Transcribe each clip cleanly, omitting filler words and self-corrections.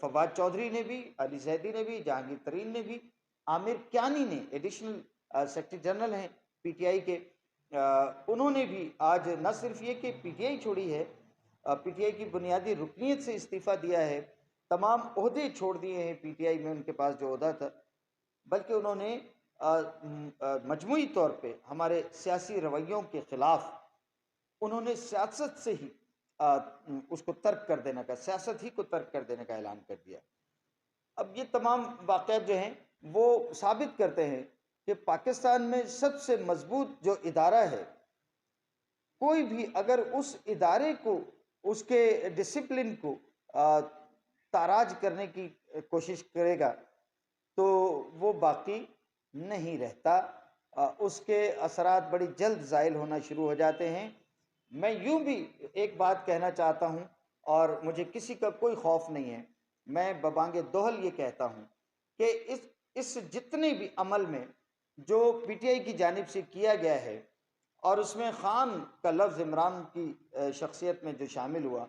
فواد چودھری نے بھی، علی زیدی نے بھی، جہانگیر ترین نے بھی، عامر کیانی نے ایڈیشنل سیکرٹری جنرل ہیں پی ٹی آئی کے، انہوں نے بھی آج نہ صرف یہ کہ پی ٹی آئی چھوڑی ہے، پی ٹی آئی کی بنیادی رکنیت سے استعفیٰ دیا ہے، تمام عہدے چھوڑ دیے ہیں پی ٹی آئی میں ان کے پاس جو عہدہ تھا، بلکہ انہوں نے مجموعی طور پہ ہمارے سیاسی رویوں کے خلاف انہوں نے سیاست سے ہی اس کو ترک کر دینے کا، سیاست ہی کو ترک کر دینے کا اعلان کر دیا۔ اب یہ تمام واقعات جو ہیں وہ ثابت کرتے ہیں کہ پاکستان میں سب سے مضبوط جو ادارہ ہے، کوئی بھی اگر اس ادارے کو، اس کے ڈسپلن کو تاراج کرنے کی کوشش کرے گا تو وہ باقی نہیں رہتا، اس کے اثرات بڑی جلد زائل ہونا شروع ہو جاتے ہیں۔ میں یوں بھی ایک بات کہنا چاہتا ہوں اور مجھے کسی کا کوئی خوف نہیں ہے، میں ببانگ دوہل یہ کہتا ہوں کہ اس جتنے بھی عمل میں جو پی ٹی آئی کی جانب سے کیا گیا ہے، اور اس میں خان کا لفظ عمران کی شخصیت میں جو شامل ہوا،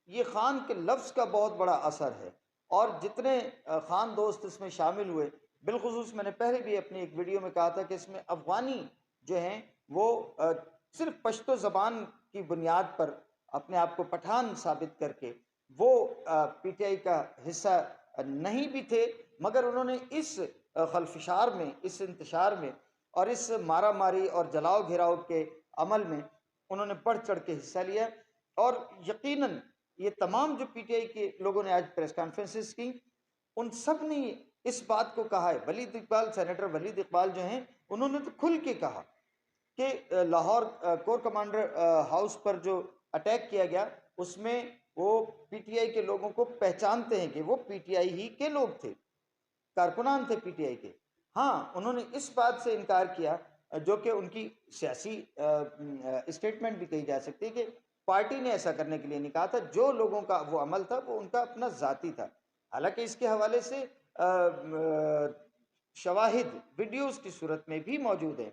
یہ خان کے لفظ کا بہت بڑا اثر ہے، اور جتنے خان دوست اس میں شامل ہوئے، بالخصوص میں نے پہلے بھی اپنی ایک ویڈیو میں کہا تھا کہ اس میں افغانی جو ہیں وہ صرف پشتو زبان کی بنیاد پر اپنے آپ کو پٹھان ثابت کر کے وہ پی ٹی آئی کا حصہ نہیں بھی تھے، مگر انہوں نے اس خلفشار میں، اس انتشار میں اور اس مارا ماری اور جلاؤ گھیراؤ کے عمل میں انہوں نے بڑھ چڑھ کے حصہ لیا۔ اور یقیناً یہ تمام جو پی ٹی آئی کے لوگوں نے آج پریس کانفرنسز کی، ان سب نے اس بات کو کہا ہے، ولید اقبال، سینیٹر ولید اقبال جو ہیں، انہوں نے تو کھل کے کہا کہ لاہور کور کمانڈر ہاؤس پر جو اٹیک کیا گیا، اس میں وہ پی ٹی آئی کے لوگوں کو پہچانتے ہیں کہ وہ پی ٹی آئی ہی کے لوگ تھے، کارکنان تھے پی ٹی آئی کے۔ ہاں، انہوں نے اس بات سے انکار کیا جو کہ ان کی سیاسی اسٹیٹمنٹ بھی کہی جا سکتی ہے کہ پارٹی نے ایسا کرنے کے لیے نہیں کہا تھا، جو لوگوں کا وہ عمل تھا وہ ان کا اپنا ذاتی تھا۔ حالانکہ اس کے حوالے سے شواہد ویڈیوز کی صورت میں بھی موجود ہیں،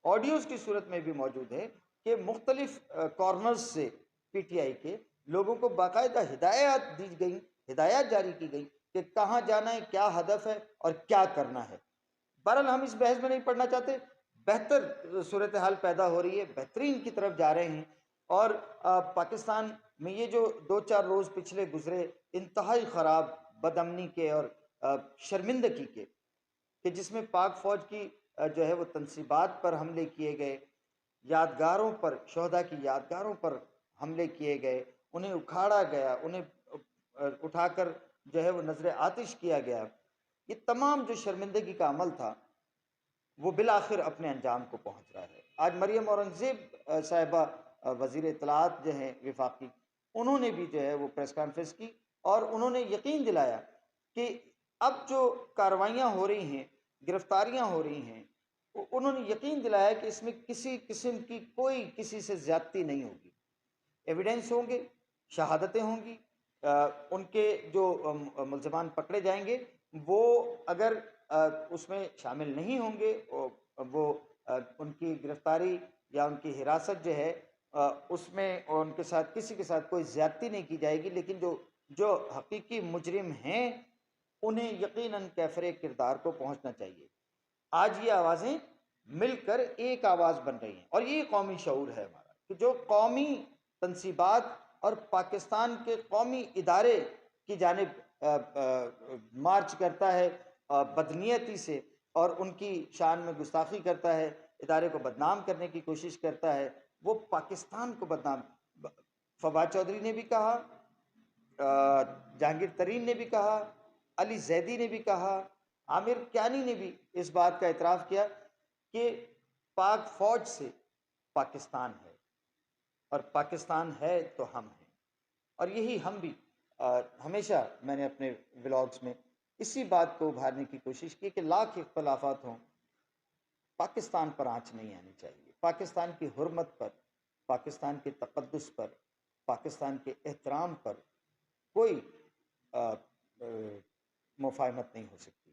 آڈیوز کی صورت میں بھی موجود ہے کہ مختلف کارنرز سے پی ٹی آئی کے لوگوں کو باقاعدہ ہدایات دی گئیں، ہدایات جاری کی گئیں کہ کہاں جانا ہے، کیا ہدف ہے اور کیا کرنا ہے۔ بہرحال ہم اس بحث میں نہیں پڑھنا چاہتے، بہتر صورتحال پیدا ہو رہی ہے، بہترین کی طرف جا رہے ہیں، اور پاکستان میں یہ جو دو چار روز پچھلے گزرے انتہائی خراب، بد امنی کے اور شرمندگی کے، کہ جس میں پاک فوج کی جو ہے وہ تنصیبات پر حملے کیے گئے، یادگاروں پر، شہداء کی یادگاروں پر حملے کیے گئے، انہیں اکھاڑا گیا، انہیں اٹھا کر جو ہے وہ نظر آتش کیا گیا، یہ تمام جو شرمندگی کا عمل تھا وہ بالآخر اپنے انجام کو پہنچ رہا ہے۔ آج مریم اورنگزیب صاحبہ وزیر اطلاعات جو ہیں وفاقی، انہوں نے بھی جو ہے وہ پریس کانفرنس کی اور انہوں نے یقین دلایا کہ اب جو کاروائیاں ہو رہی ہیں، گرفتاریاں ہو رہی ہیں، انہوں نے یقین دلایا کہ اس میں کسی قسم کی کوئی کسی سے زیادتی نہیں ہوگی، ایویڈنس ہوں گے، شہادتیں ہوں گی، ان کے جو ملزمان پکڑے جائیں گے وہ اگر اس میں شامل نہیں ہوں گے، وہ ان کی گرفتاری یا ان کی حراست جو ہے اس میں ان کے ساتھ کسی کے ساتھ کوئی زیادتی نہیں کی جائے گی، لیکن جو حقیقی مجرم ہیں انہیں یقیناً کیفر کردار کو پہنچنا چاہیے۔ آج یہ آوازیں مل کر ایک آواز بن رہی ہیں، اور یہ قومی شعور ہے ہمارا کہ جو قومی تنصیبات اور پاکستان کے قومی ادارے کی جانب مارچ کرتا ہے بدنیتی سے، اور ان کی شان میں گستاخی کرتا ہے، ادارے کو بدنام کرنے کی کوشش کرتا ہے، وہ پاکستان کو بدنام۔ فواد چودھری نے بھی کہا، جہانگیر ترین نے بھی کہا، علی زیدی نے بھی کہا، عامر کیانی نے بھی اس بات کا اعتراف کیا کہ پاک فوج سے پاکستان ہے، اور پاکستان ہے تو ہم ہیں۔ اور یہی ہم بھی ہمیشہ، میں نے اپنے ولاگز میں اسی بات کو ابھارنے کی کوشش کی کہ لاکھ اختلافات ہوں، پاکستان پر آنچ نہیں آنی چاہیے، پاکستان کی حرمت پر، پاکستان کے تقدس پر، پاکستان کے احترام پر کوئی مفاہمت نہیں ہو سکتی۔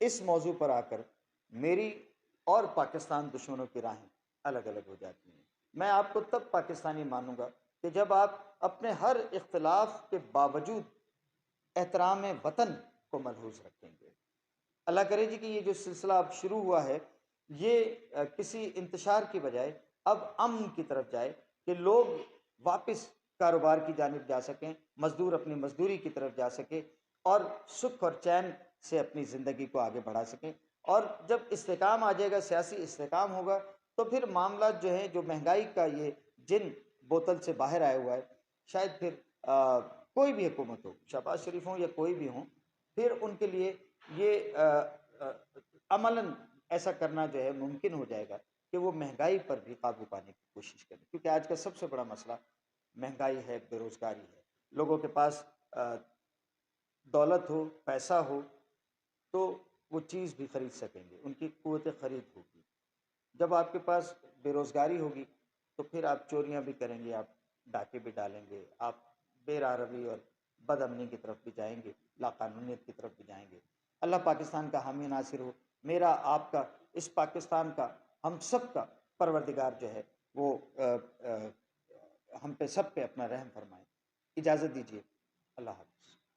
اس موضوع پر آ کر میری اور پاکستان دشمنوں کی راہیں الگ الگ ہو جاتی ہیں۔ میں آپ کو تب پاکستانی مانوں گا کہ جب آپ اپنے ہر اختلاف کے باوجود احترام وطن کو ملحوظ رکھیں گے. اللہ کرے جی کہ یہ جو سلسلہ اب شروع ہوا ہے یہ کسی انتشار کی بجائے اب امن کی طرف جائے کہ لوگ واپس کاروبار کی جانب جا سکیں، مزدور اپنی مزدوری کی طرف جا سکیں اور سکھ اور چین سے اپنی زندگی کو آگے بڑھا سکیں. اور جب استحکام آ جائے گا، سیاسی استحکام ہوگا، تو پھر معاملات جو ہیں، جو مہنگائی کا یہ جن بوتل سے باہر آیا ہوا ہے، شاید پھر کوئی بھی حکومت ہو، شہباز شریف ہوں یا کوئی بھی ہوں، پھر ان کے لیے یہ عملاً ایسا کرنا جو ہے ممکن ہو جائے گا کہ وہ مہنگائی پر بھی قابو پانے کی کوشش کریں. کیونکہ آج کا سب سے بڑا مسئلہ مہنگائی ہے، بے روزگاری ہے. لوگوں کے پاس دولت ہو، پیسہ ہو تو وہ چیز بھی خرید سکیں گے، ان کی قوت خرید ہوگی. جب آپ کے پاس بے روزگاری ہوگی تو پھر آپ چوریاں بھی کریں گے، آپ ڈاکے بھی ڈالیں گے، آپ بے راہ روی اور بد امنی کی طرف بھی جائیں گے، لاقانونیت کی طرف بھی جائیں گے. اللہ پاکستان کا حامی ناصر ہو. میرا، آپ کا، اس پاکستان کا، ہم سب کا پروردگار جو ہے وہ ہم پہ سب پہ اپنا رحم فرمائے. اجازت دیجیے. اللہ حافظ.